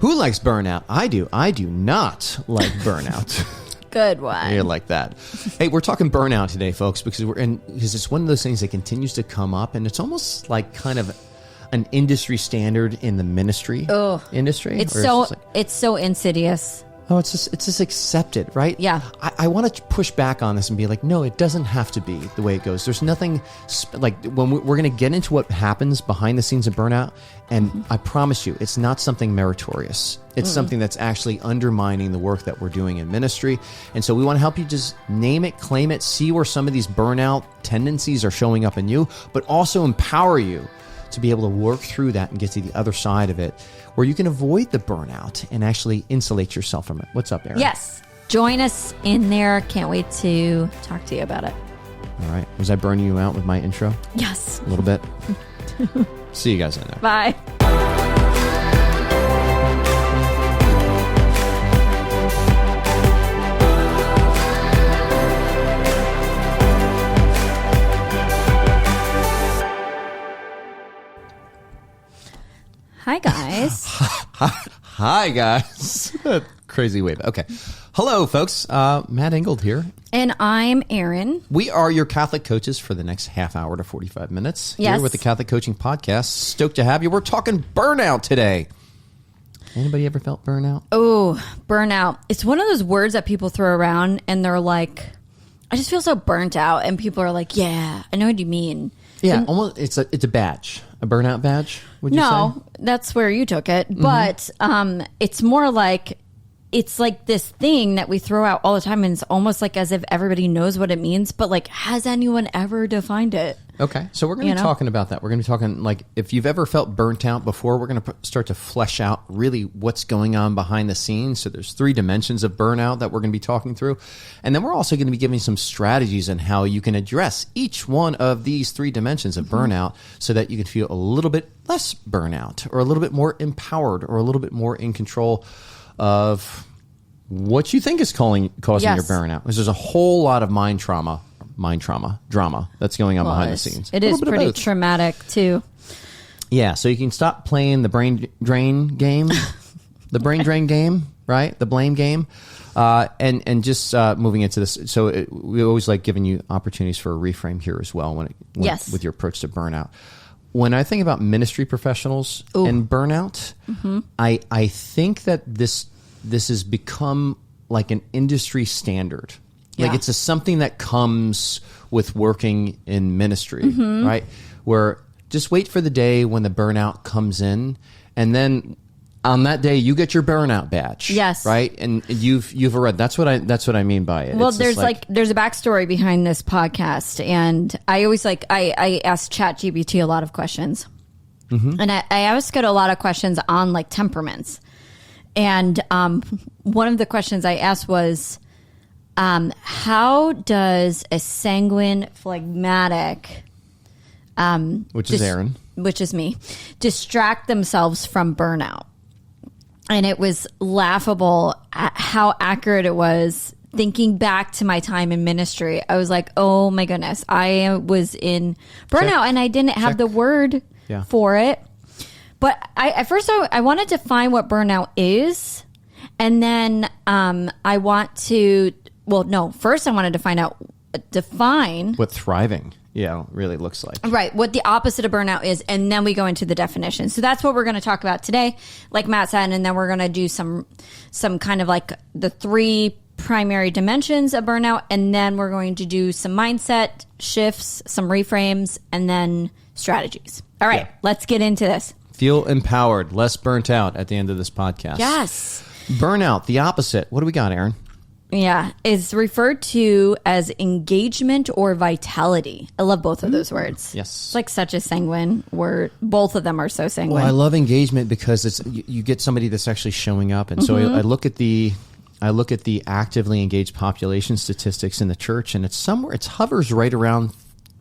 Who likes burnout? I do. I do not like burnout. Good one. You're like that. Hey, we're talking burnout today, folks, because it's one of those things that continues to come up, and it's almost like kind of an industry standard in the ministry industry. It's so insidious. Oh, it's just accepted, right? Yeah. I want to push back on this and be like, no, it doesn't have to be the way it goes. There's nothing like when we're going to get into what happens behind the scenes of burnout, and I promise you, it's not something meritorious. It's something that's actually undermining the work that we're doing in ministry. And so we want to help you just name it, claim it, see where some of these burnout tendencies are showing up in you, but also empower you to be able to work through that and get to the other side of it, where you can avoid the burnout and actually insulate yourself from it. What's up, Erin? Yes. Join us in there. Can't wait to talk to you about it. All right. Was I burning you out with my intro? Yes. A little bit? See you guys in there. Bye. Hi, guys. Hi, guys. Crazy wave. Okay. Hello, folks. Matt Ingold here. And I'm Erin. We are your Catholic coaches for the next half hour to 45 minutes Yes. here with the Catholic Coaching Podcast. Stoked to have you. We're talking burnout today. Anybody ever felt burnout? Oh, burnout. It's one of those words that people throw around and they're like, I just feel so burnt out. And people are like, yeah, I know what you mean. Yeah, almost. It's a badge, a burnout badge. Would you say? No, that's where you took it. But it's more like, it's like this thing that we throw out all the time. And it's almost like as if everybody knows what it means. But like, has anyone ever defined it? Okay, so we're going to be talking about that. We're going to be talking, like, if you've ever felt burnt out before, we're going to start to flesh out really what's going on behind the scenes. So there's 3 dimensions of burnout that we're going to be talking through. And then we're also going to be giving some strategies on how you can address each one of these 3 dimensions of burnout so that you can feel a little bit less burnout or a little bit more empowered or a little bit more in control of what you think is causing your burnout. Because there's a whole lot of drama that's going on behind the scenes. It is pretty traumatic too. Yeah, so you can stop playing the brain drain game, right? The blame game, and just moving into this. So we always like giving you opportunities for a reframe here as well with your approach to burnout. When I think about ministry professionals and burnout, I think that this has become like an industry standard. Like it's something that comes with working in ministry, right? Where just wait for the day when the burnout comes in, and then on that day you get your burnout badge. Yes, right, and you've read. That's what I mean by it. Well, there's a backstory behind this podcast, and I always I ask ChatGPT a lot of questions, and I ask it a lot of questions on like temperaments, and one of the questions I asked was, how does a sanguine phlegmatic, which is Erin, which is me, distract themselves from burnout? And it was laughable at how accurate it was. Thinking back to my time in ministry, I was like, oh my goodness, I was in burnout and I didn't have the word for it. But at first I wanted to find what burnout is. And then I want to... Well, no. First, I wanted to define what thriving, really looks like. Right, what the opposite of burnout is, and then we go into the definition. So that's what we're going to talk about today, like Matt said, and then we're going to do some kind of like the 3 primary dimensions of burnout, and then we're going to do some mindset shifts, some reframes, and then strategies. All right, let's get into this. Feel empowered, less burnt out at the end of this podcast. Yes. Burnout, the opposite. What do we got, Erin? Yeah, is referred to as engagement or vitality. I love both of those words. Yes. It's like such a sanguine word. Both of them are so sanguine. Well, I love engagement because it's you get somebody that's actually showing up. And so I look at the actively engaged population statistics in the church, and it hovers right around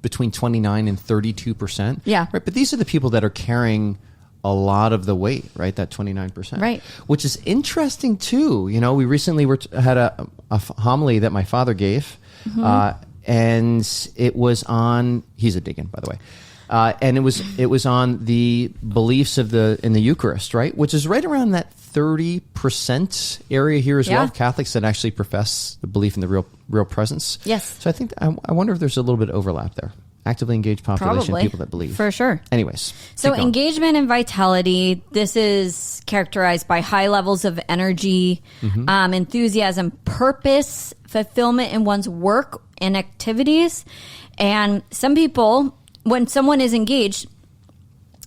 between 29 and 32%. Yeah. Right. But these are the people that are carrying a lot of the weight, right? That 29%. Right. Which is interesting too. You know, we recently had a homily that my father gave, and it was on, he's a deacon, by the way. And it was on the beliefs in the Eucharist, right? Which is right around that 30% area here as well. Of Catholics that actually profess the belief in the real presence. Yes. So I think I wonder if there's a little bit of overlap there. Actively engaged population, Probably. people that believe. For sure. Anyways. So engagement and vitality, this is characterized by high levels of energy, enthusiasm, purpose, fulfillment in one's work and activities. And some people, when someone is engaged,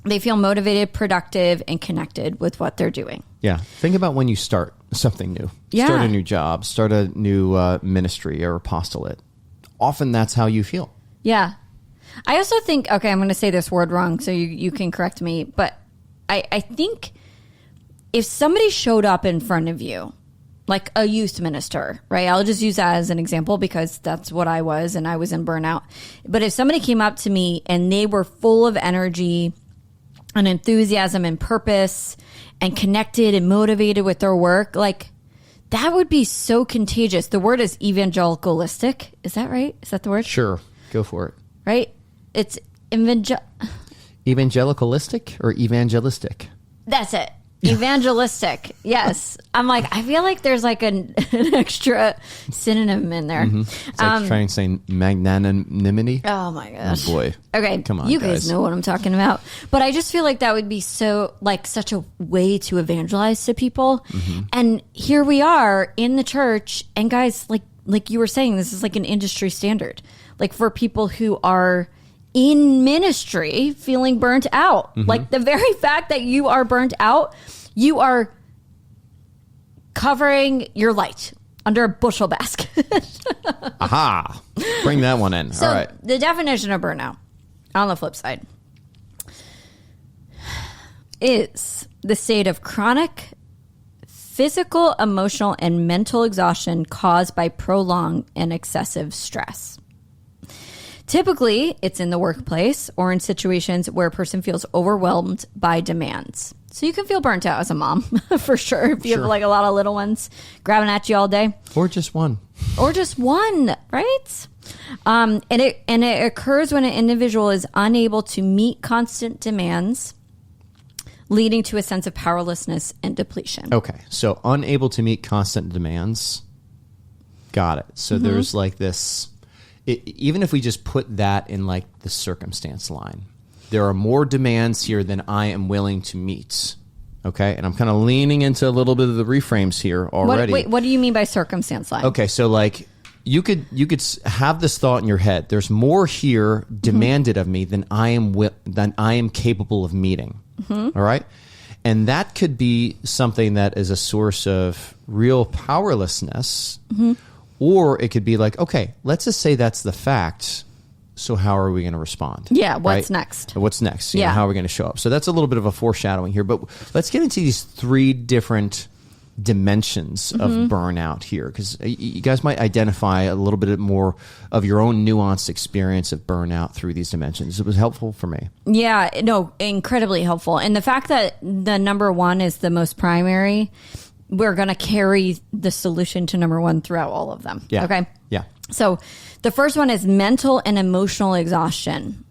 they feel motivated, productive, and connected with what they're doing. Yeah. Think about when you start something new. Yeah. Start a new job, start a new ministry or apostolate. Often that's how you feel. Yeah. I also think, okay, I'm going to say this word wrong, so you can correct me, but I think if somebody showed up in front of you, like a youth minister, right? I'll just use that as an example because that's what I was, and I was in burnout. But if somebody came up to me and they were full of energy and enthusiasm and purpose and connected and motivated with their work, like that would be so contagious. The word is evangelicalistic. Is that right? Is that the word? Sure. Go for it. Right? It's evangelicalistic or evangelistic? That's it. Evangelistic. Yes. I'm like, I feel like there's like an extra synonym in there. It's like trying to say magnanimity. Oh my gosh. Oh boy. Okay. Come on, you guys know what I'm talking about. But I just feel like that would be so like such a way to evangelize to people. And here we are in the church, and guys, like you were saying, this is like an industry standard. Like for people who are in ministry feeling burnt out. Like the very fact that you are burnt out, you are covering your light under a bushel basket. Aha. Bring that one in. So all right. The definition of burnout, on the flip side, is the state of chronic physical, emotional, and mental exhaustion caused by prolonged and excessive stress. Typically, it's in the workplace or in situations where a person feels overwhelmed by demands. So you can feel burnt out as a mom, for sure, if you have like a lot of little ones grabbing at you all day. Or just one. Or just one, right? And it occurs when an individual is unable to meet constant demands, leading to a sense of powerlessness and depletion. Okay, so unable to meet constant demands. Got it. So there's like this... even if we just put that in like the circumstance line, there are more demands here than I am willing to meet. Okay. And I'm kind of leaning into a little bit of the reframes here already. What do you mean by circumstance line? Okay. So like you could have this thought in your head. There's more here demanded of me than I am capable of meeting. All right. And that could be something that is a source of real powerlessness. Or it could be like, okay, let's just say that's the fact. So how are we going to respond? Yeah, what's right? next? What's next? You know, how are we going to show up? So that's a little bit of a foreshadowing here. But let's get into these three different dimensions of burnout here, because you guys might identify a little bit more of your own nuanced experience of burnout through these dimensions. It was helpful for me. Yeah, no, incredibly helpful. And the fact that the number one is the most primary, we're going to carry the solution to number one throughout all of them. Yeah. Okay. Yeah. So the first one is mental and emotional exhaustion.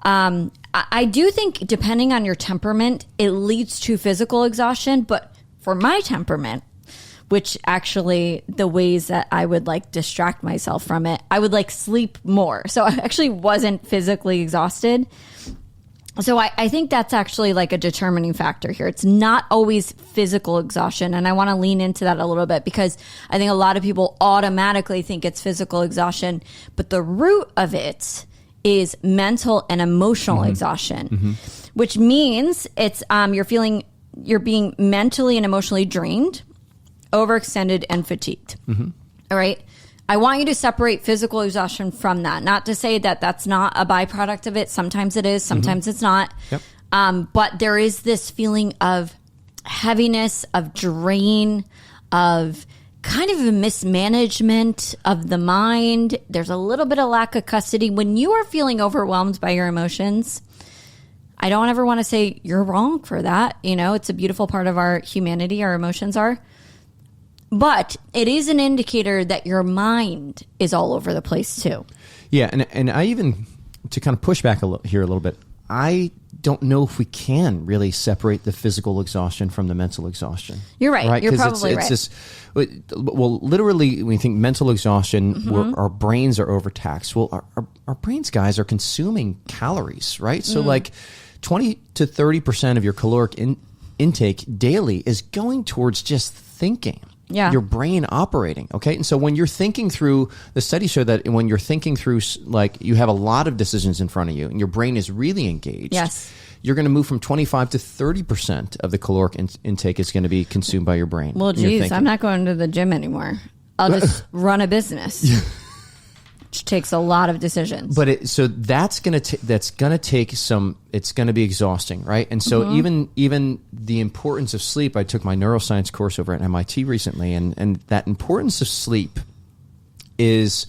I do think depending on your temperament, it leads to physical exhaustion. But for my temperament, which actually the ways that I would like distract myself from it, I would like sleep more. So I actually wasn't physically exhausted. So I think that's actually like a determining factor here. It's not always physical exhaustion. And I want to lean into that a little bit because I think a lot of people automatically think it's physical exhaustion. But the root of it is mental and emotional exhaustion, which means it's you're being mentally and emotionally drained, overextended, and fatigued. All right. I want you to separate physical exhaustion from that. Not to say that that's not a byproduct of it. Sometimes it is. Sometimes it's not. Yep. But there is this feeling of heaviness, of drain, of kind of a mismanagement of the mind. There's a little bit of lack of custody. When you are feeling overwhelmed by your emotions, I don't ever want to say you're wrong for that. You know, it's a beautiful part of our humanity, our emotions are. But it is an indicator that your mind is all over the place too. Yeah, and I even to kind of push back here a little bit, I don't know if we can really separate the physical exhaustion from the mental exhaustion. You're right. You're probably right. Just, well, literally, when you think mental exhaustion, our brains are overtaxed. Well, our brains, guys, are consuming calories, right? So like 20 to 30% of your caloric intake daily is going towards just thinking. Yeah. Your brain operating. Okay. And so when you're thinking through, the studies show that when you're thinking through, like, you have a lot of decisions in front of you and your brain is really engaged. Yes. You're going to move from 25 to 30% of the caloric intake is going to be consumed by your brain. Well, geez, I'm not going to the gym anymore. I'll just run a business. Which takes a lot of decisions. But so that's going to take some, it's going to be exhausting, right? And so even the importance of sleep, I took my neuroscience course over at MIT recently, and that importance of sleep is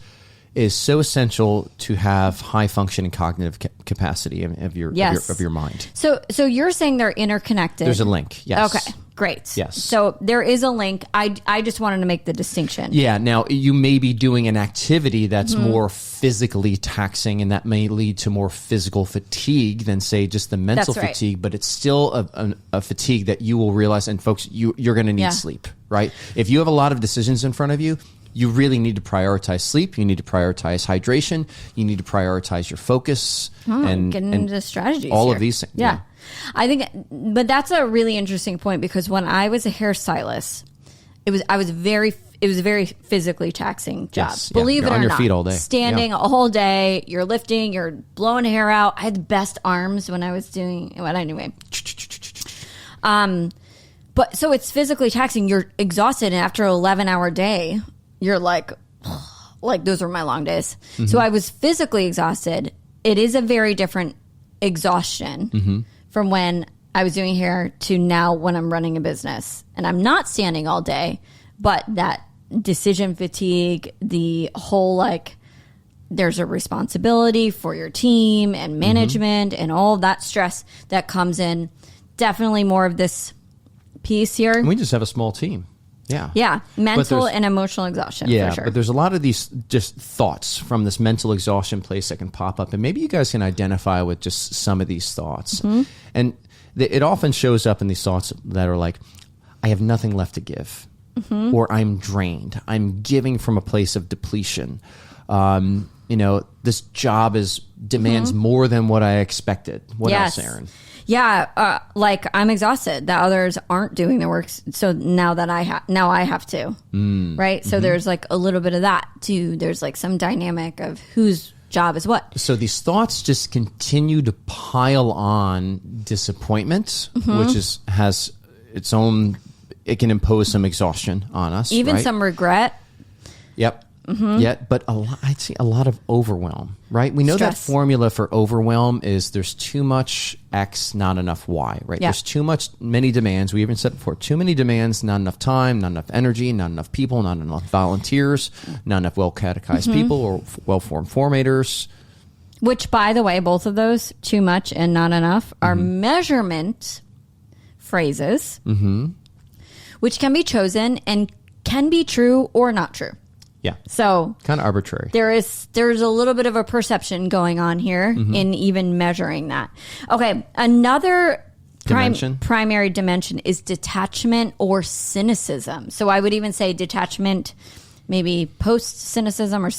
so essential to have high functioning cognitive capacity of your mind. So you're saying they're interconnected. There's a link. Yes. Okay. Great. Yes. So there is a link. I just wanted to make the distinction. Yeah. Now, you may be doing an activity that's more physically taxing, and that may lead to more physical fatigue than, say, just the mental fatigue. But it's still a fatigue that you will realize. And folks, you're going to need sleep, right? If you have a lot of decisions in front of you, you really need to prioritize sleep. You need to prioritize hydration. You need to prioritize your focus and get into strategies. All of these things. Yeah. I think, but that's a really interesting point, because when I was a hairstylist, it was a very physically taxing job. Yes, Believe it or on your not, feet all day, standing all day. You're lifting, you're blowing hair out. I had the best arms when I was doing it. Anyway, but so it's physically taxing. You're exhausted, and after an 11-hour day, you're like those were my long days. So I was physically exhausted. It is a very different exhaustion from when I was doing hair to now when I'm running a business and I'm not standing all day, but that decision fatigue, the whole, like, there's a responsibility for your team and management and all that stress that comes in. Definitely more of this piece here. And we just have a small team. Yeah. Yeah. Mental and emotional exhaustion. Yeah. For sure. But there's a lot of these just thoughts from this mental exhaustion place that can pop up. And maybe you guys can identify with just some of these thoughts. And it often shows up in these thoughts that are like, I have nothing left to give. Or I'm drained. I'm giving from a place of depletion. This job demands more than what I expected. What else, Aaron? Yeah, like, I'm exhausted. The others aren't doing the work, so now I have to, right? So there's like a little bit of that too. There's like some dynamic of whose job is what. So these thoughts just continue to pile on disappointment, which has its own. It can impose some exhaustion on us, even right? some regret. Yep. But I'd see a lot of overwhelm, right? We know Stress. that formula for overwhelm is there's too much X, not enough Y, right? Yeah. There's many demands. We even said before, too many demands, not enough time, not enough energy, not enough people, not enough volunteers, not enough well-catechized people or well-formed formators. Which, by the way, both of those, too much and not enough, are measurement phrases, which can be chosen and can be true or not true. Yeah. So kind of arbitrary. There's a little bit of a perception going on here in even measuring that. Okay. Another primary dimension is detachment or cynicism. So I would even say detachment, maybe post cynicism or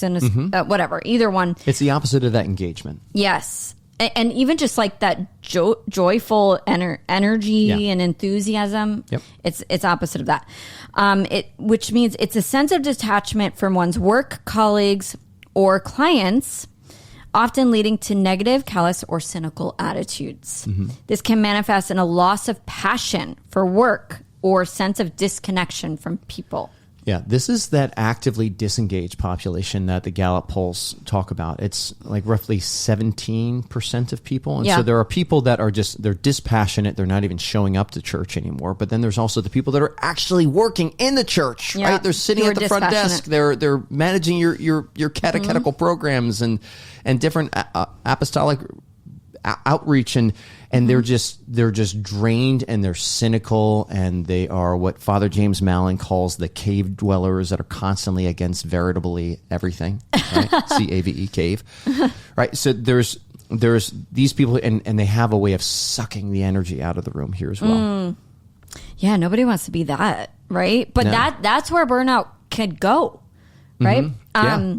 whatever, either one. It's the opposite of that engagement. Yes. And even just like that joyful energy and enthusiasm, it's opposite of that. Which means it's a sense of detachment from one's work, colleagues, or clients, often leading to negative, callous, or cynical attitudes. This can manifest in a loss of passion for work or sense of disconnection from people. Yeah, this is that actively disengaged population that the Gallup polls talk about. It's like roughly 17% of people. And so there are people that are they're dispassionate. They're not even showing up to church anymore. But then there's also the people that are actually working in the church, right? They're sitting at the front desk. They're managing your catechetical programs and different apostolic outreach and they're just drained and they're cynical and they are what Father James Mallon calls the cave dwellers that are constantly against veritably everything, right? CAVE, cave, right? So there's these people and they have a way of sucking the energy out of the room here as well. Yeah, nobody wants to be that, right? But that's where burnout could go, right? Yeah.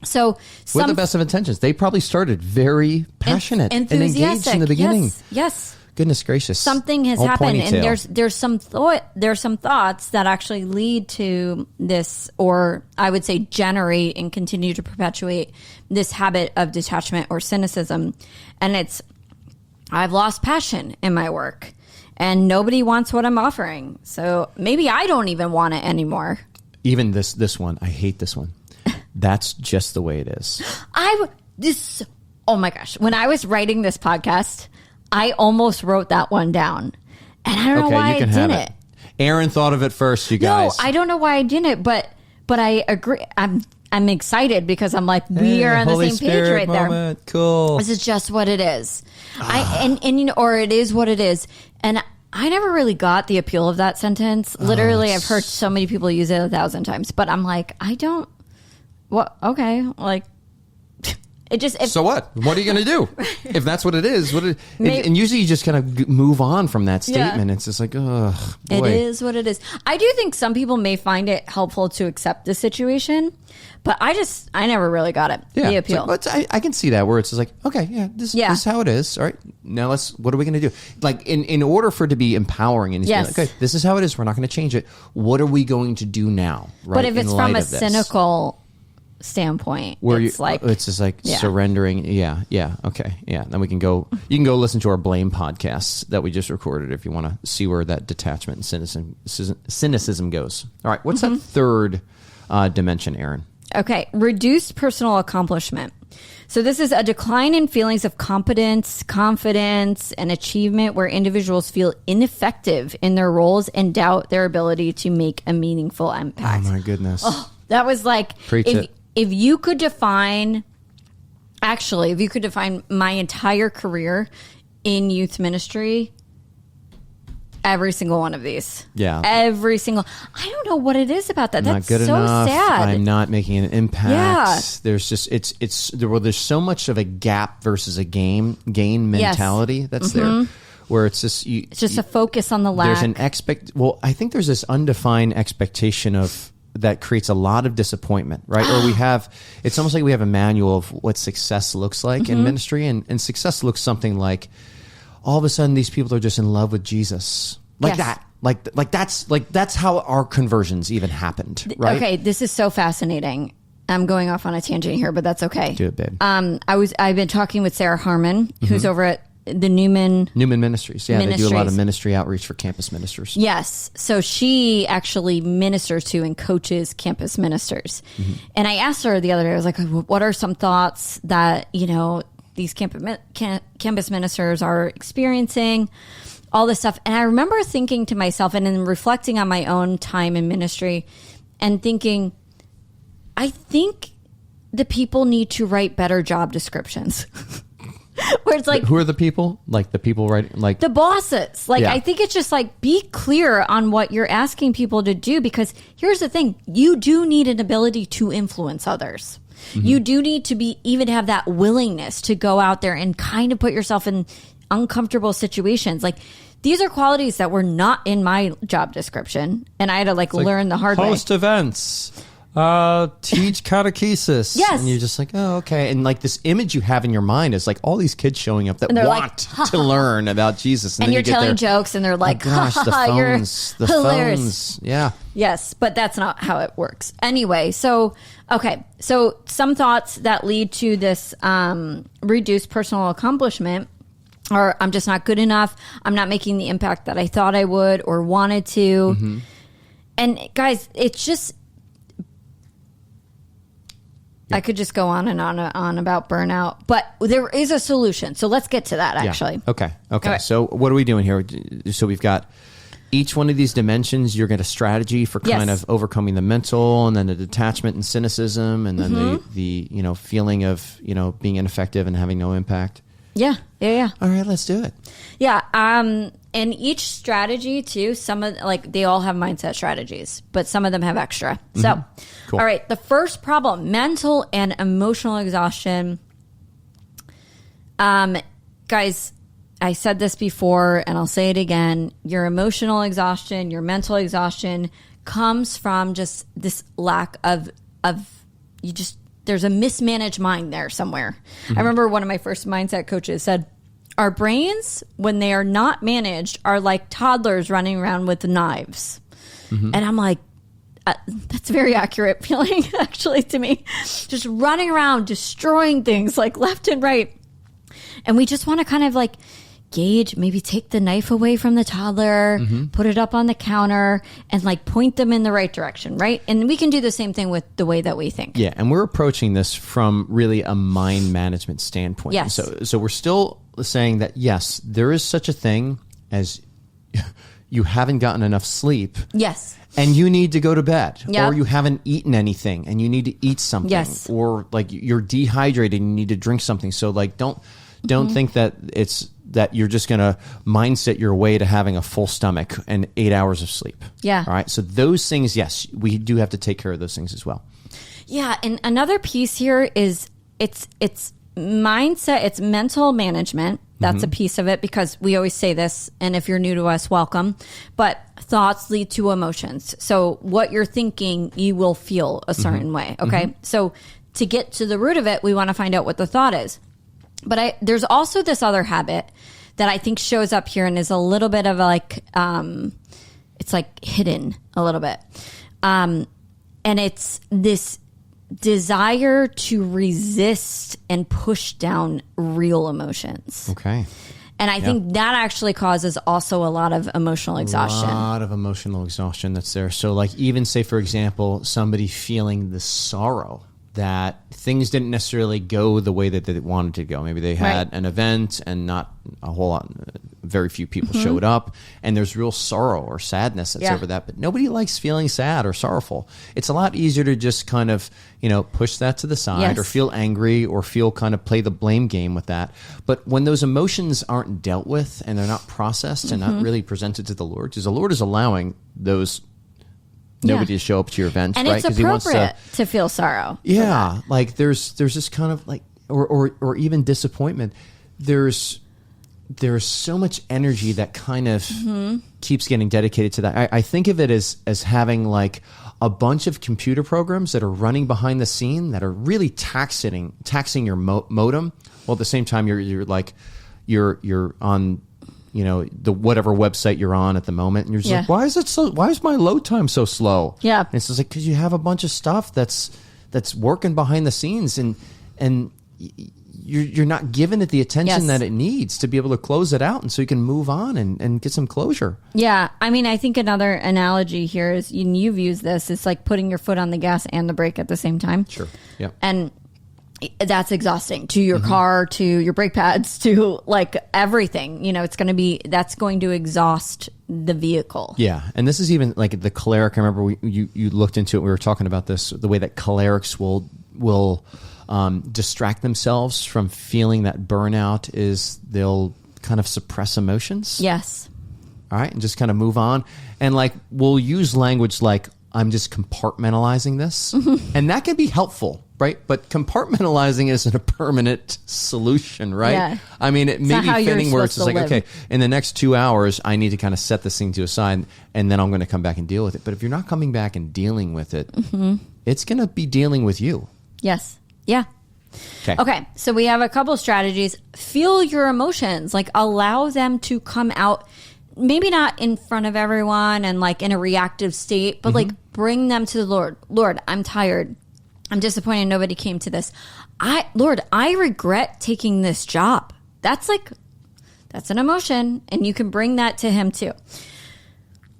So with the best of intentions, they probably started very passionate and engaged in the beginning. Yes. Goodness gracious. Something has happened, and there's some thoughts that actually lead to this, or I would say generate and continue to perpetuate this habit of detachment or cynicism. And it's, I've lost passion in my work and nobody wants what I'm offering. So maybe I don't even want it anymore. Even this one, I hate this one. That's just the way it is. Oh my gosh. When I was writing this podcast, I almost wrote that one down. And I don't know why I didn't. Aaron thought of it first, you guys. No, I don't know why I didn't, but I agree. I'm excited because I'm like, we are on the Holy same page Spirit right moment. there. Cool. This is just what it is. Or it is what it is. And I never really got the appeal of that sentence. Literally, I've heard so many people use it 1,000 times, but I'm like, okay, like it just. So what? What are you going to do if that's what it is? And usually you just kind of move on from that statement. Yeah. It's just like, oh, boy. It is what it is. I do think some people may find it helpful to accept the situation, but I never really got it. Yeah, the appeal. Like, I can see that where it's just like, okay, this is how it is. All right, now what are we going to do? Like in order for it to be empowering and like, okay, this is how it is. We're not going to change it. What are we going to do now? Right? But if it's from a cynical standpoint, where it's just like surrendering. Yeah. Okay. Yeah. Then you can go listen to our blame podcasts that we just recorded if you want to see where that detachment and cynicism goes. All right. What's that third dimension, Aaron? Okay. Reduced personal accomplishment. So this is a decline in feelings of competence, confidence, and achievement where individuals feel ineffective in their roles and doubt their ability to make a meaningful impact. Oh my goodness. Oh, that was like, if you could define my entire career in youth ministry, every single one of these. Yeah. Every single. I don't know what it is about that. That's not good so enough. sad. I'm not making an impact. Yeah. There's just, there's so much of a gap versus a gain mentality that's there. Where it's just it's just a focus on the lack. There's an I think there's this undefined expectation of that creates a lot of disappointment, right? Or it's almost like we have a manual of what success looks like in ministry, and success looks something like all of a sudden these people are just in love with Jesus, that. That's how our conversions even happened, right? Okay, this is so fascinating. I'm going off on a tangent here, but that's okay. Do it, babe. I've been talking with Sarah Harmon, who's over at the Newman Ministries. Yeah, they do a lot of ministry outreach for campus ministers. Yes. So she actually ministers to and coaches campus ministers. And I asked her the other day, I was like, what are some thoughts that, these campus ministers are experiencing, all this stuff. And I remember thinking to myself and then reflecting on my own time in ministry and thinking, I think the people need to write better job descriptions. Where it's like, who are the people? Like the people writing, like the bosses. Like, I think it's just like, be clear on what you're asking people to do, because here's the thing. You do need an ability to influence others. You do need to even have that willingness to go out there and kind of put yourself in uncomfortable situations. Like, these are qualities that were not in my job description. And I had to learn the hard way. Host events. Teach catechesis. Yes. And you're just like, oh, okay. And this image you have in your mind is all these kids showing up that want to learn about Jesus. And then you're telling jokes and they're like, oh gosh, the phones. The hilarious. Phones. Yeah. Yes, but that's not how it works. Anyway, so some thoughts that lead to this reduced personal accomplishment are, I'm just not good enough. I'm not making the impact that I thought I would or wanted to. And guys, it's just, I could just go on and on about burnout, but there is a solution. So let's get to that, actually. Yeah. Okay. So what are we doing here? So we've got each one of these dimensions. You're going to strategy for kind of overcoming the mental, and then the detachment and cynicism, and then the feeling of, being ineffective and having no impact. Yeah. All right, let's do it. Yeah. And each strategy too, some of they all have mindset strategies, but some of them have extra. So, Cool. All right. The first problem, mental and emotional exhaustion. Guys, I said this before and I'll say it again. Your emotional exhaustion, your mental exhaustion comes from just this lack of there's a mismanaged mind there somewhere. I remember one of my first mindset coaches said, our brains, when they are not managed, are like toddlers running around with knives. And I'm like, that's very accurate feeling, actually, to me. Just running around, destroying things like left and right. And we just want to kind of like gauge, maybe take the knife away from the toddler, put it up on the counter, and like point them in the right direction, right? And we can do the same thing with the way that we think. Yeah, and we're approaching this from really a mind management standpoint. Yes. So we're still saying that, yes, there is such a thing as you haven't gotten enough sleep. Yes. And you need to go to bed. Yep. Or you haven't eaten anything and you need to eat something. Yes. Or like you're dehydrated and you need to drink something. So like don't think that that you're just going to mindset your way to having a full stomach and 8 hours of sleep. Yeah. All right. So those things, yes, we do have to take care of those things as well. Yeah. And another piece here is it's mindset, it's mental management. That's a piece of it, because we always say this, and if you're new to us, welcome. But thoughts lead to emotions. So what you're thinking, you will feel a certain way. Okay. So to get to the root of it, we want to find out what the thought is. But there's also this other habit that I think shows up here and is a little bit of like, it's like hidden a little bit. And it's this desire to resist and push down real emotions. Okay. And I think that actually causes also a lot of emotional exhaustion. A lot of emotional exhaustion that's there. So like even say, for example, somebody feeling the sorrow that things didn't necessarily go the way that they wanted to go. Maybe they had an event and not a whole lot, very few people showed up, and there's real sorrow or sadness that's over that. But nobody likes feeling sad or sorrowful. It's a lot easier to just kind of, push that to the side or feel angry or feel kind of play the blame game with that. But when those emotions aren't dealt with and they're not processed and not really presented to the Lord, because the Lord is allowing those nobody to show up to your events, and right? It's appropriate to feel sorrow. Yeah, like there's this kind of like, or even disappointment. There's so much energy that kind of keeps getting dedicated to that. I think of it as having like a bunch of computer programs that are running behind the scene that are really taxing your modem, while at the same time you're on the whatever website you're on at the moment, and you're just like, why is my load time so slow? Yeah. And it's just like, because you have a bunch of stuff that's working behind the scenes, and you're not giving it the attention that it needs to be able to close it out, and so you can move on and get some closure. Yeah. I mean, I think another analogy here is, and you've used this, it's like putting your foot on the gas and the brake at the same time. Sure. Yeah. And that's exhausting to your car, to your brake pads, to like everything. That's going to exhaust the vehicle. Yeah. And this is even like the choleric. I remember you looked into it. We were talking about this, the way that cholerics will distract themselves from feeling that burnout is they'll kind of suppress emotions. Yes. All right. And just kind of move on. And like, we'll use language like, I'm just compartmentalizing this. And that can be helpful, right? But compartmentalizing isn't a permanent solution, right? Yeah. I mean, it may be fitting where it's just like, okay, in the next 2 hours, I need to kind of set this thing to a side, and then I'm going to come back and deal with it. But if you're not coming back and dealing with it, it's going to be dealing with you. Yes. Yeah. Okay. So we have a couple strategies. Feel your emotions, like allow them to come out. Maybe not in front of everyone and like in a reactive state, but like bring them to the Lord. Lord, I'm tired. I'm disappointed nobody came to this. Lord, I regret taking this job. That's an emotion, and you can bring that to him too.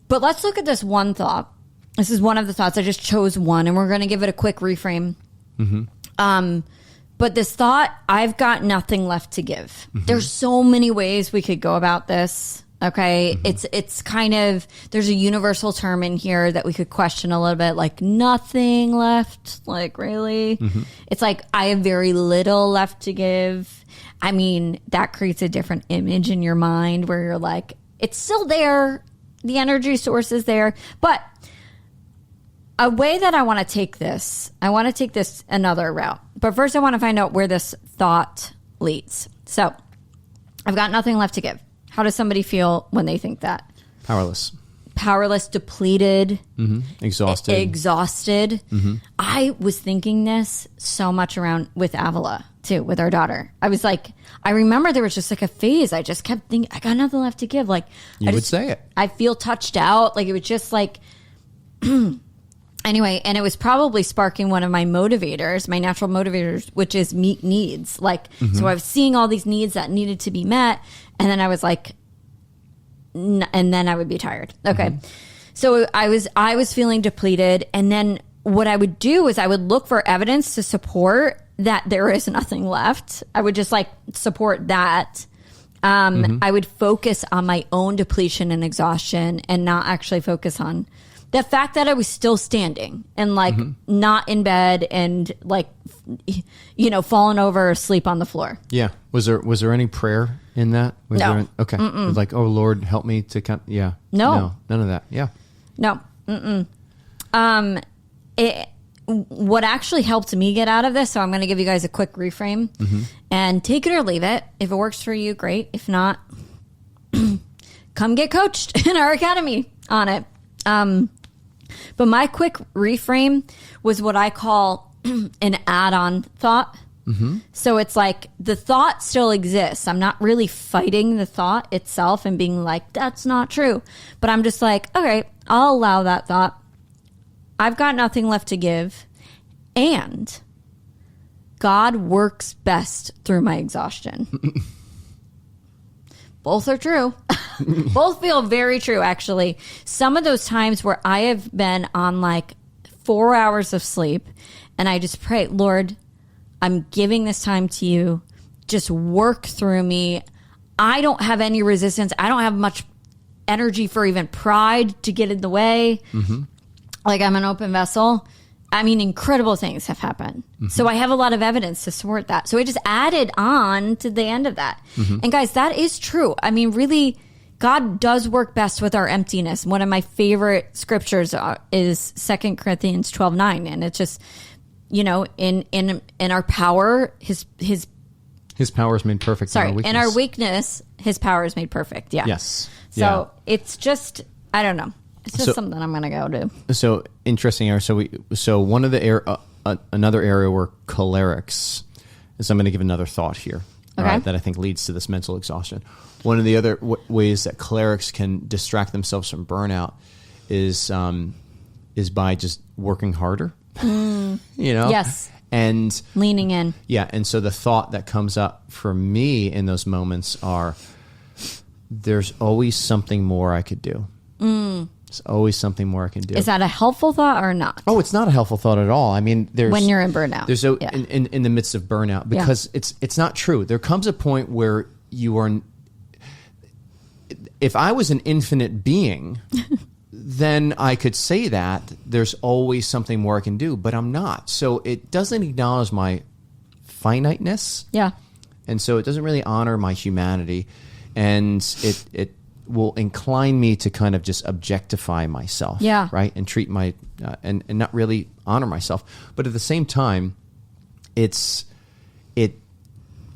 But let's look at this one thought. This is one of the thoughts. I just chose one, and we're going to give it a quick reframe. But this thought, I've got nothing left to give. There's so many ways we could go about this. Okay. It's kind of, there's a universal term in here that we could question a little bit, like nothing left. Like, really? It's like, I have very little left to give. I mean, that creates a different image in your mind where you're like, it's still there. The energy source is there. But a way that I want to take this another route. But first I want to find out where this thought leads. So I've got nothing left to give. How does somebody feel when they think that? Powerless, depleted, exhausted. I was thinking this so much around with Avila too, with our daughter. I was like, I remember there was just like a phase. I just kept thinking, I got nothing left to give. Like you would say it. I feel touched out. Like it was just like, anyway, and it was probably sparking one of my motivators, my natural motivators, which is meet needs. Like, so I was seeing all these needs that needed to be met. And then I was like, and then I would be tired. Okay. So I was feeling depleted. And then what I would do is I would look for evidence to support that there is nothing left. I would just like support that. I would focus on my own depletion and exhaustion and not actually focus on the fact that I was still standing and like not in bed and like, falling over or asleep on the floor. Yeah. Was there any prayer in that? No. Okay. Like, oh Lord, help me to come. Yeah. No, none of that. Yeah. No. What actually helped me get out of this, so I'm going to give you guys a quick reframe and take it or leave it. If it works for you, great. If not, come get coached in our academy on it. But my quick reframe was what I call an add-on thought. So it's like the thought still exists. I'm not really fighting the thought itself and being like, that's not true. But I'm just like, okay, I'll allow that thought. I've got nothing left to give. And God works best through my exhaustion. Both are true. Both feel very true, actually. Some of those times where I have been on like 4 hours of sleep and I just pray, Lord, I'm giving this time to you. Just work through me. I don't have any resistance. I don't have much energy for even pride to get in the way. Like I'm an open vessel. I mean, incredible things have happened. So I have a lot of evidence to support that. So I just added on to the end of that. And guys, that is true. I mean, really, God does work best with our emptiness. One of my favorite scriptures is 2 Corinthians 12:9. And it's just, in our power, his power is made perfect. In our weakness, his power is made perfect. Yeah. Yes. So it's just, I don't know. It's just something I'm going to go do. So interesting. So one of the another area where cholerics is, I'm going to give another thought here, right, that I think leads to this mental exhaustion. One of the other ways that cholerics can distract themselves from burnout is by just working harder. Yes. And leaning in. Yeah. And so the thought that comes up for me in those moments are, there's always something more I could do. There's always something more I can do. Is that a helpful thought or not? Oh, it's not a helpful thought at all. I mean, when you're in burnout, in the midst of burnout, because it's not true. There comes a point where you are. If I was an infinite being, then I could say that there's always something more I can do, but I'm not. So it doesn't acknowledge my finiteness. Yeah. And so it doesn't really honor my humanity, and it will incline me to kind of just objectify myself, right, and treat my and not really honor myself. But at the same time, it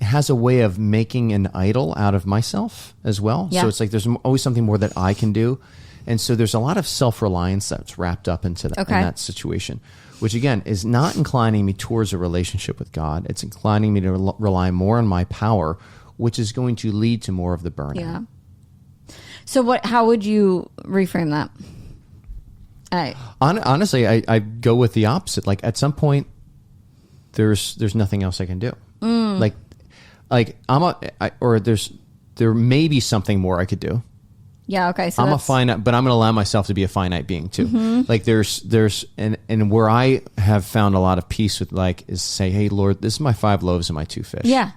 has a way of making an idol out of myself as well. So it's like there's always something more that I can do, and so there's a lot of self-reliance that's wrapped up into in that situation, which again is not inclining me towards a relationship with God. It's inclining me to rely more on my power, which is going to lead to more of the burnout. Yeah. So how would you reframe that? Honestly, I go with the opposite. Like at some point, there's nothing else I can do. Like there may be something more I could do. Yeah. Okay. So I'm a finite, but I'm going to allow myself to be a finite being too. Like and where I have found a lot of peace with is say, hey Lord, this is my 5 loaves and my 2 fish. Yeah.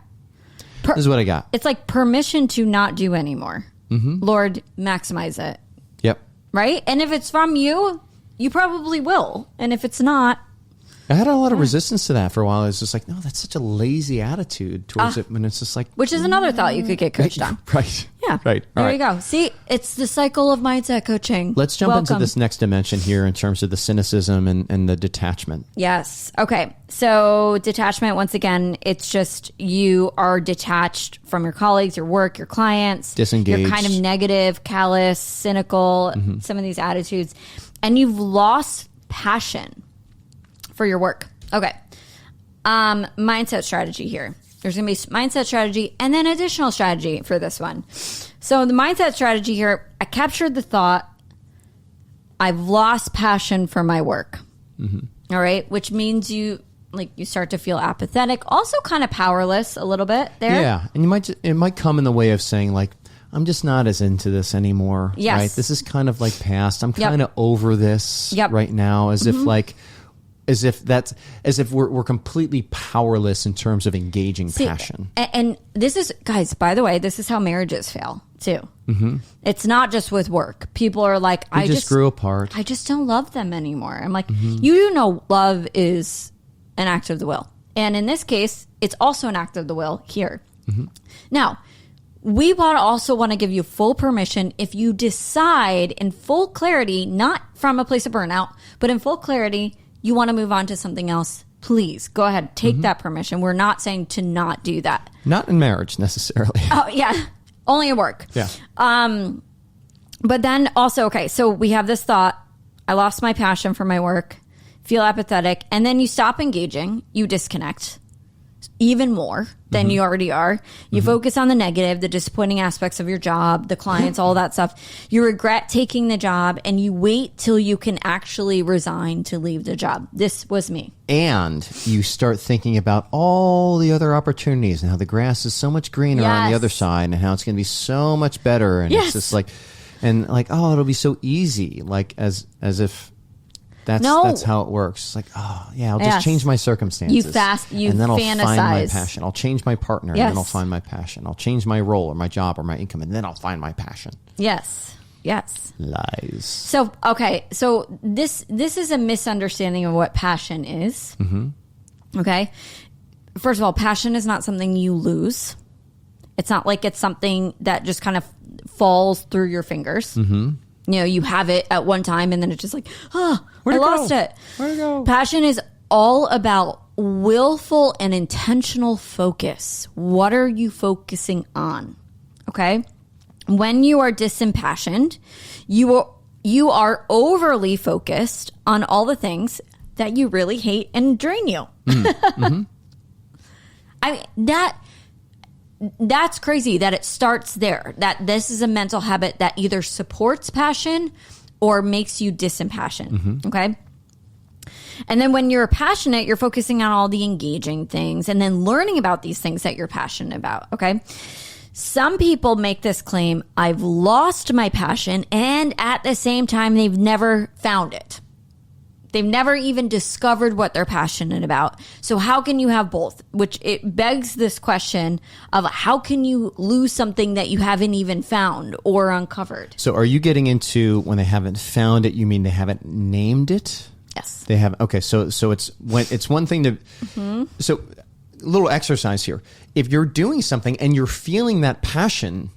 This is what I got. It's like permission to not do anymore. Lord, maximize it. Yep. Right? And if it's from you, you probably will. And if it's not, I had a lot of resistance to that for a while. It's just like, no, that's such a lazy attitude towards it. When it's just like, which is another thought you could get coached on. Right. Yeah. Right. There you go. See, it's the cycle of mindset coaching. Let's jump into this next dimension here in terms of the cynicism and the detachment. Yes. Okay. So detachment, once again, it's just you are detached from your colleagues, your work, your clients. Disengaged. You're kind of negative, callous, cynical, some of these attitudes. And you've lost passion for your work. Okay. Mindset strategy here. There's going to be mindset strategy and then additional strategy for this one. So the mindset strategy here, I captured the thought, I've lost passion for my work. All right. Which means you start to feel apathetic, also kind of powerless a little bit there. Yeah. And it might come in the way of saying like, I'm just not as into this anymore. Yes. Right. This is kind of like past. I'm kind of over this right now, as if we're completely powerless in terms of engaging passion. And this is, guys, by the way, this is how marriages fail too. It's not just with work. People are like, I just grew apart. I just don't love them anymore. I'm like, you do know love is an act of the will. And in this case, it's also an act of the will here. Now, we also want to give you full permission if you decide in full clarity, not from a place of burnout, but in full clarity, you want to move on to something else, please go ahead. Take that permission. We're not saying to not do that. Not in marriage necessarily. Oh, yeah. Only at work. Yeah. But then also, okay, so we have this thought, I lost my passion for my work, feel apathetic, and then you stop engaging, you disconnect even more than you already are. You focus on the negative, the disappointing aspects of your job, the clients, all that stuff. You regret taking the job and you wait till you can actually resign to leave the job. This was me. And you start thinking about all the other opportunities and how the grass is so much greener on the other side and how it's going to be so much better. And it's just like, oh, it'll be so easy. Like as if that's how it works. It's like, oh yeah, I'll just change my circumstances. And then I'll fantasize. find my passion. I'll change my partner and then I'll find my passion. I'll change my role or my job or my income and then I'll find my passion. Yes. Lies. So, okay. So this is a misunderstanding of what passion is. Okay. First of all, passion is not something you lose. It's not like it's something that just kind of falls through your fingers. You know, you have it at one time and then it's just like, I lost it. Where'd it go? Passion is all about willful and intentional focus. What are you focusing on? Okay. When you are disimpassioned, you are overly focused on all the things that you really hate and drain you. I mean, that's crazy that it starts there, that this is a mental habit that either supports passion or makes you disimpassioned. Okay. And then when you're passionate, you're focusing on all the engaging things and then learning about these things that you're passionate about. Okay. Some people make this claim, I've lost my passion, and at the same time, they've never found it. They've never even discovered what they're passionate about. So how can you have both? Which it begs this question of how can you lose something that you haven't even found or uncovered? So are you getting into when they haven't found it, you mean they haven't named it? Yes. They have. Okay. So it's one thing to, so a little exercise here. If you're doing something and you're feeling that passion,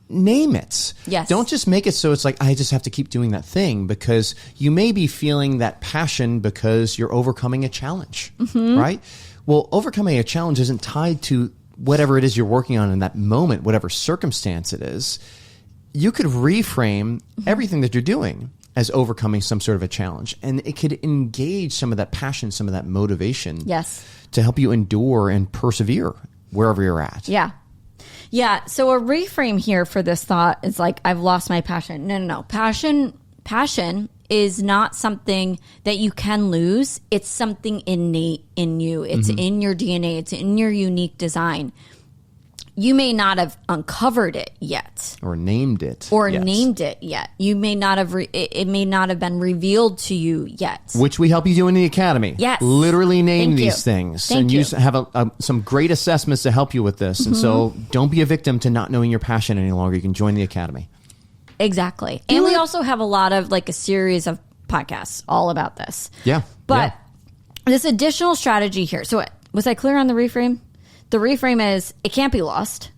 name it. Yes. Don't just make it so it's like, I just have to keep doing that thing, because you may be feeling that passion because you're overcoming a challenge, right? Well, overcoming a challenge isn't tied to whatever it is you're working on in that moment, whatever circumstance it is. You could reframe everything that you're doing as overcoming some sort of a challenge, and it could engage some of that passion, some of that motivation to help you endure and persevere wherever you're at. Yeah. So a reframe here for this thought is like, I've lost my passion. No. Passion is not something that you can lose. It's something innate in you. It's in your DNA. It's in your unique design. you may not have uncovered it yet. Or named it. Yet. You may not have, it may not have been revealed to you yet. Which we help you do in the academy. Yes. Literally name these things. And you have some great assessments to help you with this. And so don't be a victim to not knowing your passion any longer. You can join the academy. Exactly. And we also have a lot of like a series of podcasts all about this. Yeah. But this additional strategy here. So was I clear on the reframe? The reframe is it can't be lost.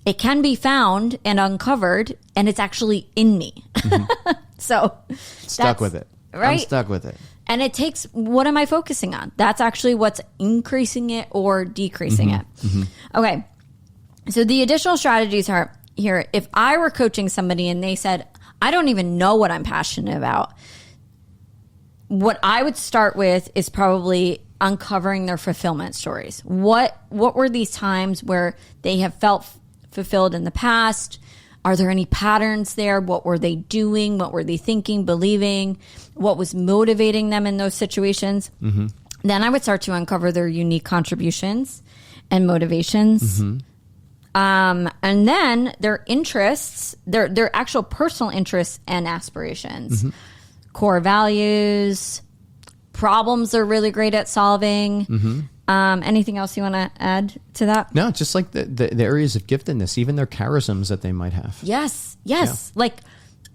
It can be found and uncovered, and it's actually in me. So stuck with it. Right? I'm stuck with it. And it takes, what am I focusing on? That's actually what's increasing it or decreasing it. Okay. So the additional strategies are here. If I were coaching somebody and they said, I don't even know what I'm passionate about, what I would start with is probably uncovering their fulfillment stories. What were these times where they have felt fulfilled in the past? Are there any patterns there? What were they doing? What were they thinking, believing? What was motivating them in those situations? Then I would start to uncover their unique contributions and motivations. And then their interests, their actual personal interests and aspirations, core values, problems they're really great at solving. Anything else you want to add to that? No, just like the areas of giftedness, even their charisms that they might have. Yes. Like,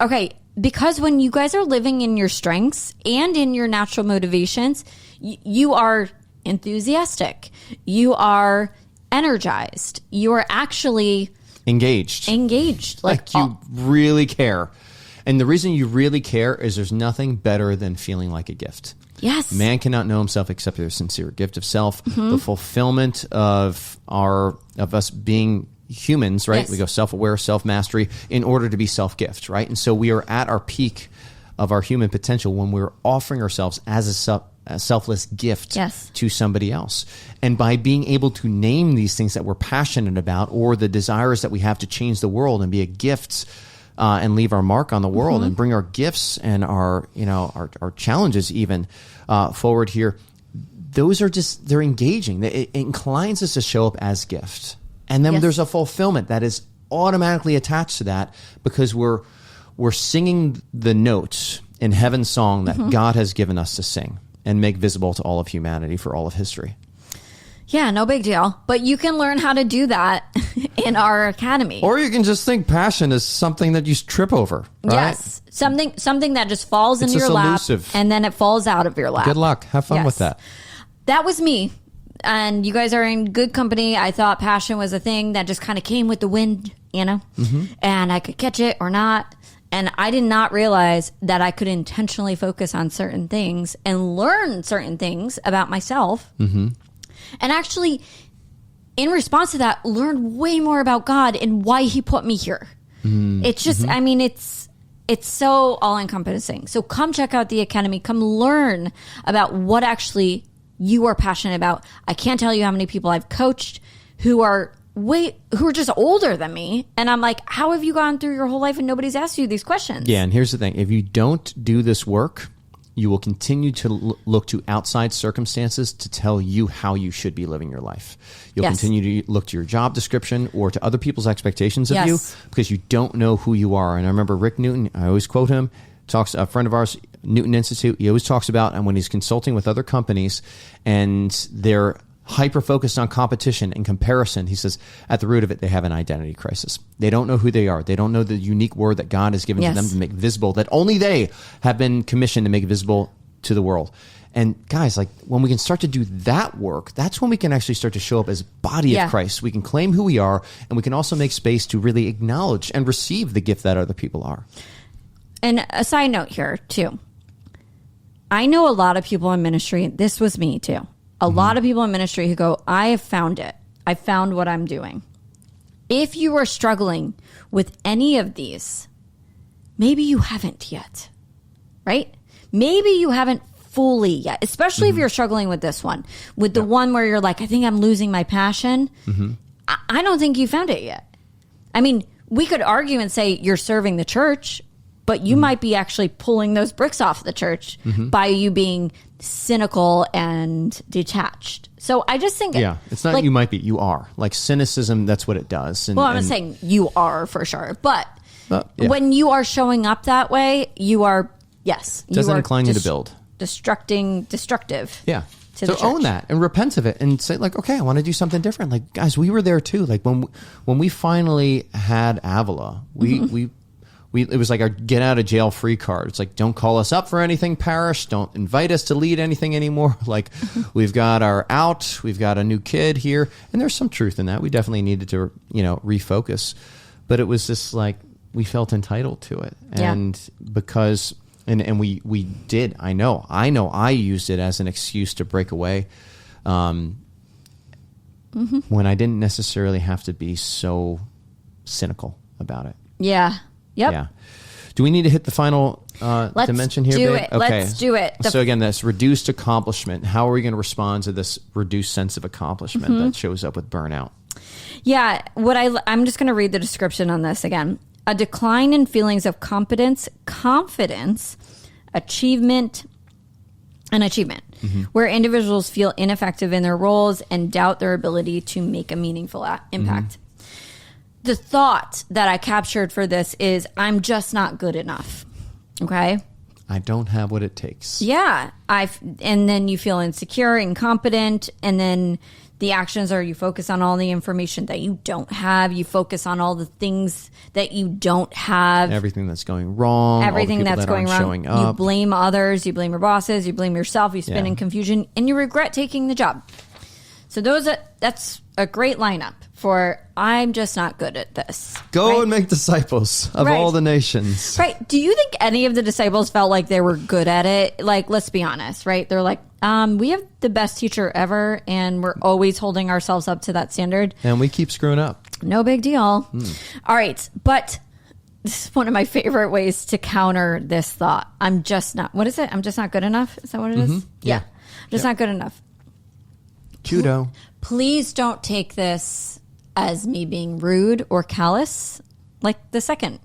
okay, because when you guys are living in your strengths and in your natural motivations, you are enthusiastic. You are energized. You are actually engaged. Like you really care. And the reason you really care is there's nothing better than feeling like a gift. Yes. Man cannot know himself except through a sincere gift of self. The fulfillment of us being humans, right? Yes. We go self-aware, self-mastery in order to be self-gift, right? And so we are at our peak of our human potential when we're offering ourselves as a selfless gift to somebody else. And by being able to name these things that we're passionate about or the desires that we have to change the world and be a gift and leave our mark on the world and bring our gifts and our challenges even forward here. Those are they're engaging. It inclines us to show up as gifts. And then there's a fulfillment that is automatically attached to that because we're singing the notes in heaven's song that God has given us to sing and make visible to all of humanity for all of history. Yeah, no big deal. But you can learn how to do that in our academy. Or you can just think passion is something that you trip over, right? Yes. Something that just falls into your lap and then it falls out of your lap. Good luck. Have fun with that. That was me. And you guys are in good company. I thought passion was a thing that just kind of came with the wind, and I could catch it or not. And I did not realize that I could intentionally focus on certain things and learn certain things about myself. And actually, in response to that, learn way more about God and why he put me here. It's just, I mean, it's so all-encompassing. So come check out the academy. Come learn about what actually you are passionate about. I can't tell you how many people I've coached who are just older than me. And I'm like, how have you gone through your whole life and nobody's asked you these questions? Yeah, and here's the thing. If you don't do this work, you will continue to look to outside circumstances to tell you how you should be living your life. You'll continue to look to your job description or to other people's expectations of you because you don't know who you are. And I remember Rick Newton, I always quote him, a friend of ours, Newton Institute, he always talks about, and when he's consulting with other companies and they're hyper-focused on competition and comparison, he says, at the root of it, they have an identity crisis. They don't know who they are. They don't know the unique word that God has given to them to make visible, that only they have been commissioned to make visible to the world. And guys, like when we can start to do that work, that's when we can actually start to show up as body of Christ. We can claim who we are, and we can also make space to really acknowledge and receive the gift that other people are. And a side note here, too. I know a lot of people in ministry, this was me, too. A lot of people in ministry who go, I have found it. I found what I'm doing. If you are struggling with any of these, maybe you haven't yet, right? Maybe you haven't fully yet, especially if you're struggling with this one, with the one where you're like, I think I'm losing my passion. I don't think you found it yet. I mean, we could argue and say you're serving the church, but you might be actually pulling those bricks off the church by you being cynical and detached. So I just think... Yeah, it's not you might be, you are. Like cynicism, that's what it does. And, well, I'm not saying you are for sure, but yeah. when you are showing up that way, you are, yes. Doesn't incline you to build. Destructive. Yeah. To so own that and repent of it and say like, okay, I want to do something different. Like, guys, we were there too. Like when we finally had Avila, we it was like our get out of jail free card. It's like, don't call us up for anything, parish. Don't invite us to lead anything anymore. Like we've got our out, we've got a new kid here. And there's some truth in that. We definitely needed to, refocus, but it was just like, we felt entitled to it. And because, and we did, I know I used it as an excuse to break away. When I didn't necessarily have to be so cynical about it. Yeah. Yep. Yeah. Do we need to hit the final dimension here, babe? Okay. Let's do it. So again, this reduced accomplishment. How are we going to respond to this reduced sense of accomplishment that shows up with burnout? Yeah. I'm just going to read the description on this again. A decline in feelings of confidence, achievement, where individuals feel ineffective in their roles and doubt their ability to make a meaningful impact. The thought that I captured for this is, I'm just not good enough. Okay. I don't have what it takes. Yeah. And then you feel insecure, incompetent. And then the actions are, you focus on all the information that you don't have. You focus on all the things that you don't have. Everything that's going wrong. Everything that's going wrong. Showing up. You blame others. You blame your bosses. You blame yourself. You spin in confusion. And you regret taking the job. So that's a great lineup for, I'm just not good at this. Go and make disciples of all the nations. Right. Do you think any of the disciples felt like they were good at it? Like, let's be honest, right? They're like, we have the best teacher ever, and we're always holding ourselves up to that standard. And we keep screwing up. No big deal. All right. But this is one of my favorite ways to counter this thought. I'm just not, what is it? I'm just not good enough. Is that what it is? Yeah. I'm just not good enough. Judo. Please don't take this as me being rude or callous, like the second,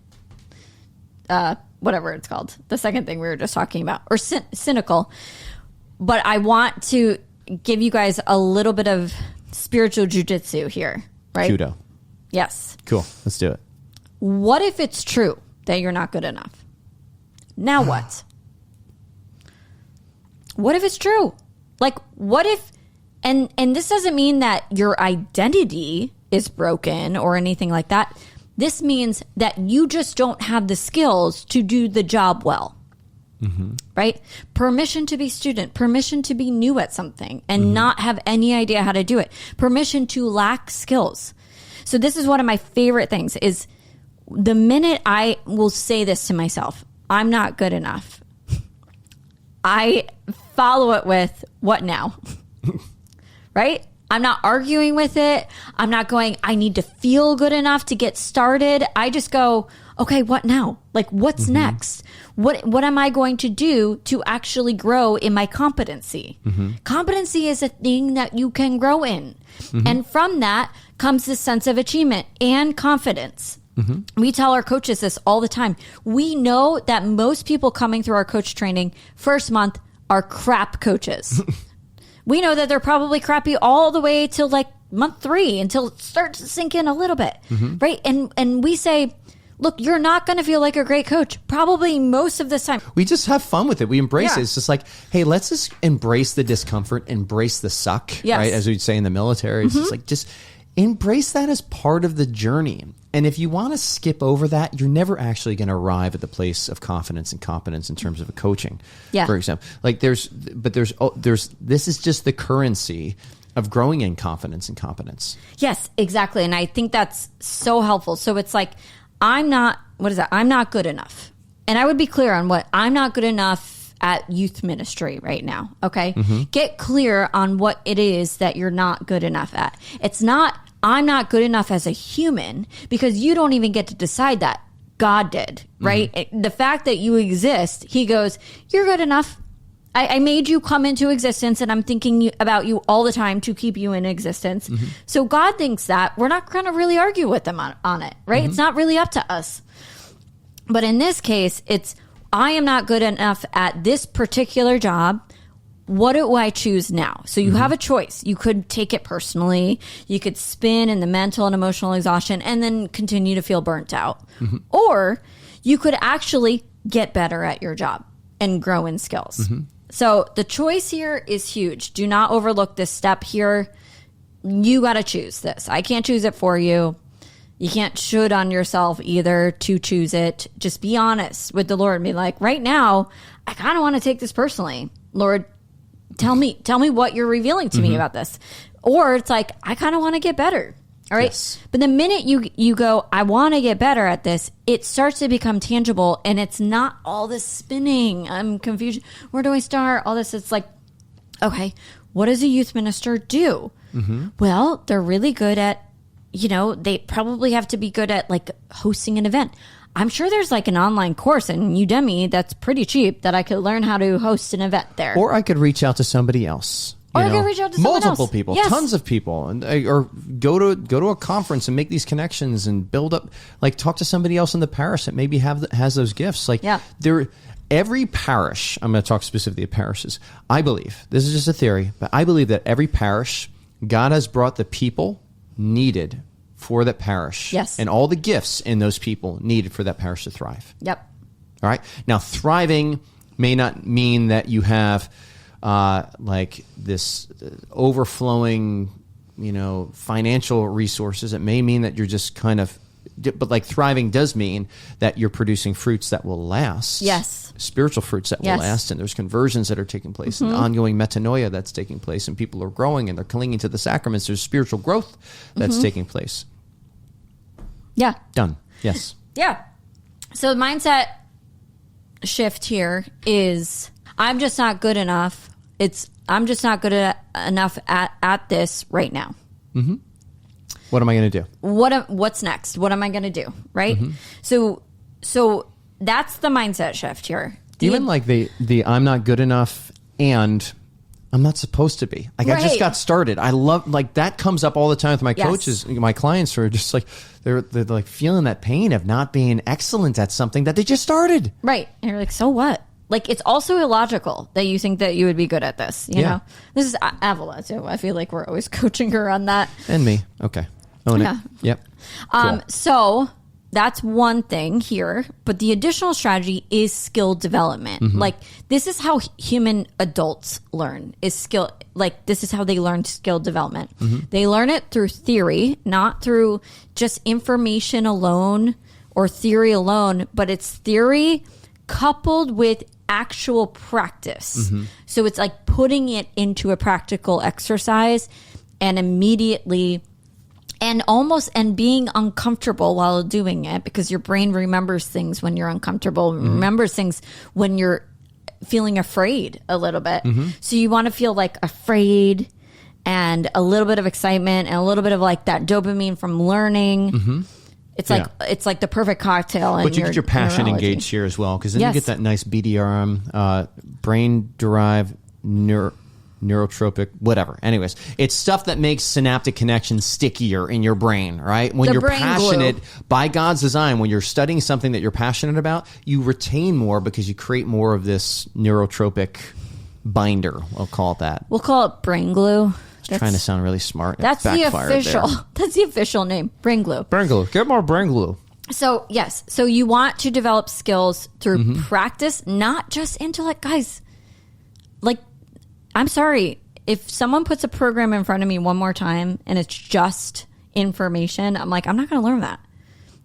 whatever it's called, the second thing we were just talking about, or cynical. But I want to give you guys a little bit of spiritual jujitsu here, right? Judo. Yes. Cool. Let's do it. What if it's true that you're not good enough? Now what? What if it's true? Like, what if... And this doesn't mean that your identity is broken or anything like that. This means that you just don't have the skills to do the job well. Right? Permission to be student, permission to be new at something and not have any idea how to do it. Permission to lack skills. So this is one of my favorite things is the minute I will say this to myself, I'm not good enough. I follow it with, what now? Right? I'm not arguing with it. I'm not going, I need to feel good enough to get started. I just go, okay, what now? Like, what's next? What am I going to do to actually grow in my competency? Competency is a thing that you can grow in. And from that comes this sense of achievement and confidence. We tell our coaches this all the time. We know that most people coming through our coach training first month are crap coaches. We know that they're probably crappy all the way till like month 3 until it starts to sink in a little bit, right? And we say, look, you're not going to feel like a great coach probably most of this time. We just have fun with it. We embrace it. It's just like, hey, let's just embrace the discomfort, embrace the suck, right? As we'd say in the military. It's just like, just embrace that as part of the journey. And if you want to skip over that, you're never actually going to arrive at the place of confidence and competence in terms of a coaching, for example. Like this is just the currency of growing in confidence and competence. Yes, exactly. And I think that's so helpful. So it's like, I'm not good enough. And I would be clear on what I'm not good enough at youth ministry right now. Okay. Get clear on what it is that you're not good enough at. It's not, I'm not good enough as a human, because you don't even get to decide that. God did, right? The fact that you exist, he goes, you're good enough. I made you come into existence, and I'm thinking about you all the time to keep you in existence. So God thinks that. We're not going to really argue with them on it, right? It's not really up to us. But in this case, it's, I am not good enough at this particular job. What do I choose now? So you have a choice. You could take it personally. You could spin in the mental and emotional exhaustion and then continue to feel burnt out. Or you could actually get better at your job and grow in skills. So the choice here is huge. Do not overlook this step here. You got to choose this. I can't choose it for you. You can't should on yourself either to choose it. Just be honest with the Lord and be like, right now, I kind of want to take this personally. Lord, tell me what you're revealing to me about this. Or it's like, I kind of want to get better. All right. Yes. But the minute you go, I want to get better at this, it starts to become tangible, and it's not all this spinning. I'm confused. Where do I start? All this. It's like, okay, what does a youth minister do? Well, they're really good at, they probably have to be good at like hosting an event. I'm sure there's like an online course in Udemy that's pretty cheap that I could learn how to host an event there. Or I could reach out to somebody else. Or I could reach out to someone multiple else. people, Yes. tons of people, and or go to a conference and make these connections and build up. Like talk to somebody else in the parish that maybe has those gifts. Like every parish. I'm going to talk specifically of parishes. I believe this is just a theory, but I believe that every parish, God has brought the people needed for that parish. Yes. And all the gifts in those people needed for that parish to thrive. Yep. All right. Now, thriving may not mean that you have like this overflowing, financial resources. It may mean that you're just kind of, but like thriving does mean that you're producing fruits that will last. Yes. Spiritual fruits that will last. And there's conversions that are taking place and ongoing metanoia that's taking place, and people are growing and they're clinging to the sacraments. There's spiritual growth that's taking place. Yeah. Done. Yes. Yeah. So the mindset shift here is, I'm just not good enough. I'm just not good enough at this right now. What am I going to do? What's next? What am I going to do? Right. So that's the mindset shift here. Even like the I'm not good enough and I'm not supposed to be. Like I just got started. I love like that comes up all the time with my coaches. My clients are just like they're like feeling that pain of not being excellent at something that they just started. Right. And you're like, so what? Like, it's also illogical that you think that you would be good at this. You know, this is Avila too. I feel like we're always coaching her on that. And me. Okay. Own it. Yep. Cool. So that's one thing here, but the additional strategy is skill development. Like, this is how human adults learn is skill. Like, this is how they learn skill development. They learn it through theory, not through just information alone or theory alone, but it's theory coupled with actual practice. So it's like putting it into a practical exercise and immediately and being uncomfortable while doing it, because your brain remembers things when you're uncomfortable, remembers things when you're feeling afraid a little bit. So you want to feel like afraid and a little bit of excitement and a little bit of like that dopamine from learning. It's like the perfect cocktail. But you get your passion engaged here as well, because then you get that nice BDRM, brain-derived neurotropic, whatever. Anyways, it's stuff that makes synaptic connections stickier in your brain, right? When you're passionate, by God's design, when you're studying something that you're passionate about, you retain more because you create more of this neurotropic binder. I'll call it that. We'll call it brain glue. Trying to sound really smart. That's the official. That's the official name. Brain glue. Brain glue. Get more brain glue. So yes. So you want to develop skills through practice, not just intellect, guys. Like, I'm sorry, if someone puts a program in front of me one more time and it's just information, I'm like, I'm not going to learn that.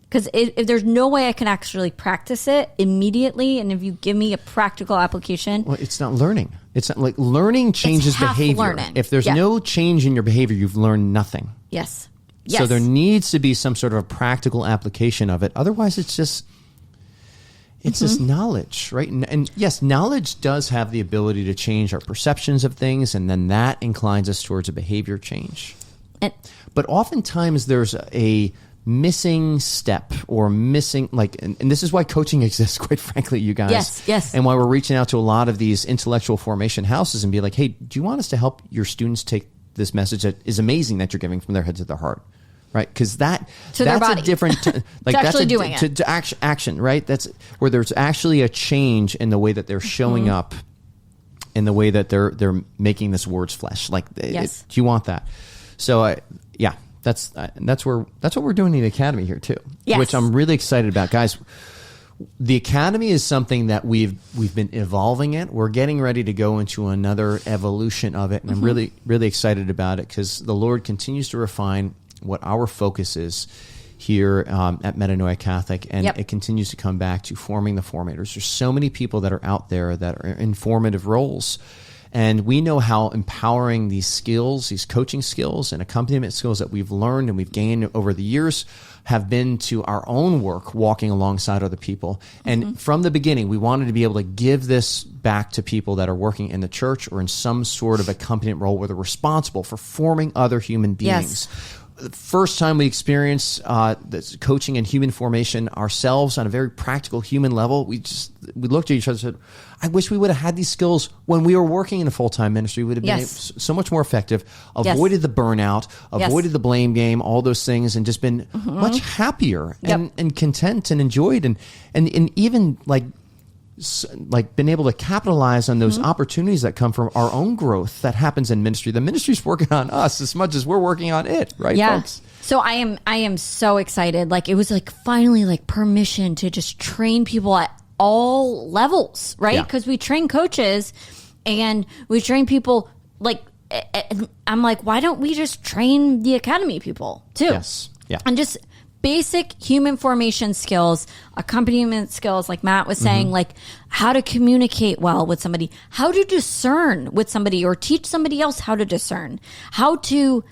Because if there's no way I can actually practice it immediately, and if you give me a practical application... Well, it's not learning. It's not like learning changes behavior. Learning. If there's no change in your behavior, you've learned nothing. Yes. So there needs to be some sort of a practical application of it. Otherwise, it's just... It's just knowledge, right? And yes, knowledge does have the ability to change our perceptions of things, and then that inclines us towards a behavior change. But oftentimes there's a missing step or missing, like, and this is why coaching exists, quite frankly, you guys. Yes. And why we're reaching out to a lot of these intellectual formation houses and be like, hey, do you want us to help your students take this message that is amazing that you're giving from their head to their heart? right? Because that's their body. a different, like that's actually doing it. To action, right? That's where there's actually a change in the way that they're showing up, in the way that they're making this word's flesh. Like, yes. You want that. So, that's what we're doing in the Academy here too, yes. which I'm really excited about, guys. The Academy is something that we've been evolving it. We're getting ready to go into another evolution of it, and I'm really, really excited about it because the Lord continues to refine what our focus is here at Metanoia Catholic, and it continues to come back to forming the formators. There's so many people that are out there that are in formative roles, and we know how empowering these skills, these coaching skills and accompaniment skills that we've learned and we've gained over the years have been to our own work walking alongside other people. And from the beginning, we wanted to be able to give this back to people that are working in the church or in some sort of accompaniment role where they're responsible for forming other human beings. Yes. The first time we experienced this coaching and human formation ourselves on a very practical human level, we looked at each other and said, I wish we would have had these skills when we were working in a full-time ministry. We would have been so much more effective, avoided the burnout, avoided the blame game, all those things, and just been much happier and content and enjoyed and even like been able to capitalize on those opportunities that come from our own growth that happens in ministry. The ministry's working on us as much as we're working on it, right, folks? So I am so excited. Like, it was like finally like permission to just train people at all levels, right? Because we train coaches and we train people. Like, I'm like, why don't we just train the Academy people too? Yes. Yeah. And just basic human formation skills, accompaniment skills, like Matt was saying, like how to communicate well with somebody, how to discern with somebody or teach somebody else how to discern, how to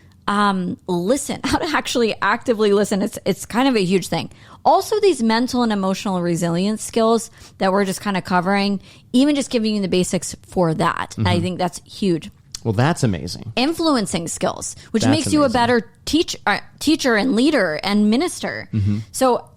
listen, how to actually actively listen. It's kind of a huge thing. Also, these mental and emotional resilience skills that we're just kind of covering, even just giving you the basics for that. I think that's huge. Well, that's amazing. Influencing skills, which makes you a better teacher and leader and minister. So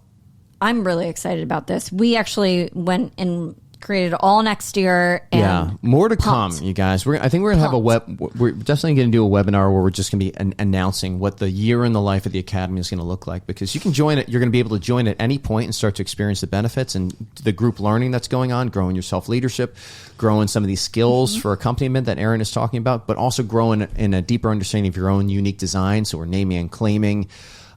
I'm really excited about this. We actually went and created all next year. And more to come, you guys. I think we're going to have we're definitely going to do a webinar where we're just going to be announcing what the year in the life of the Academy is going to look like, because you can join it. You're going to be able to join at any point and start to experience the benefits and the group learning that's going on, growing your self-leadership, growing some of these skills for accompaniment that Aaron is talking about, but also growing in a deeper understanding of your own unique design. So we're naming and claiming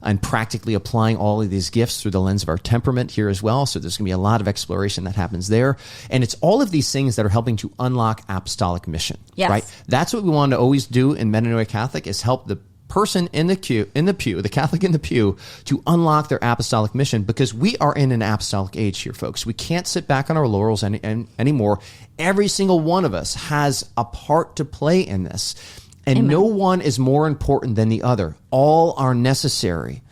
and practically applying all of these gifts through the lens of our temperament here as well. So there's going to be a lot of exploration that happens there. And it's all of these things that are helping to unlock apostolic mission, right? That's what we want to always do in Metanoia Catholic, is help the person in the pew, the Catholic in the pew, to unlock their apostolic mission, because we are in an apostolic age here, folks. We can't sit back on our laurels anymore. Every single one of us has a part to play in this. And no one is more important than the other. All are necessary.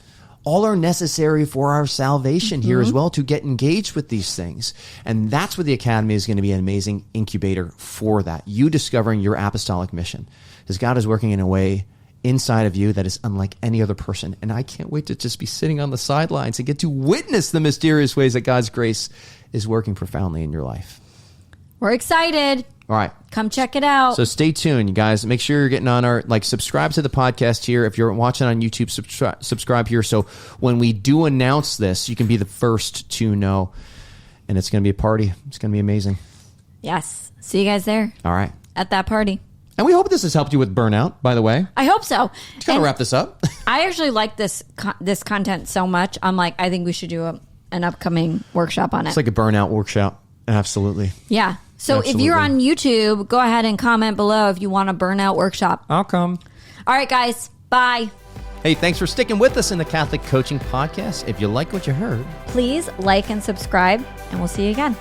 All are necessary for our salvation here as well, to get engaged with these things. And that's where the Academy is going to be an amazing incubator for that. You discovering your apostolic mission. Because God is working in a way inside of you that is unlike any other person. And I can't wait to just be sitting on the sidelines and get to witness the mysterious ways that God's grace is working profoundly in your life. We're excited. All right. Come check it out. So stay tuned, you guys. Make sure you're getting on our, subscribe to the podcast here. If you're watching on YouTube, subscribe here. So when we do announce this, you can be the first to know. And it's going to be a party. It's going to be amazing. Yes. See you guys there. All right. At that party. And we hope this has helped you with burnout, by the way. I hope so. Just kind of wrap this up. I actually like this content so much. I'm like, I think we should do an upcoming workshop on it. It's like a burnout workshop. Absolutely. Yeah. So if you're on YouTube, go ahead and comment below if you want a burnout workshop. I'll come. All right, guys. Bye. Hey, thanks for sticking with us in the Catholic Coaching Podcast. If you like what you heard, please like and subscribe, and we'll see you again.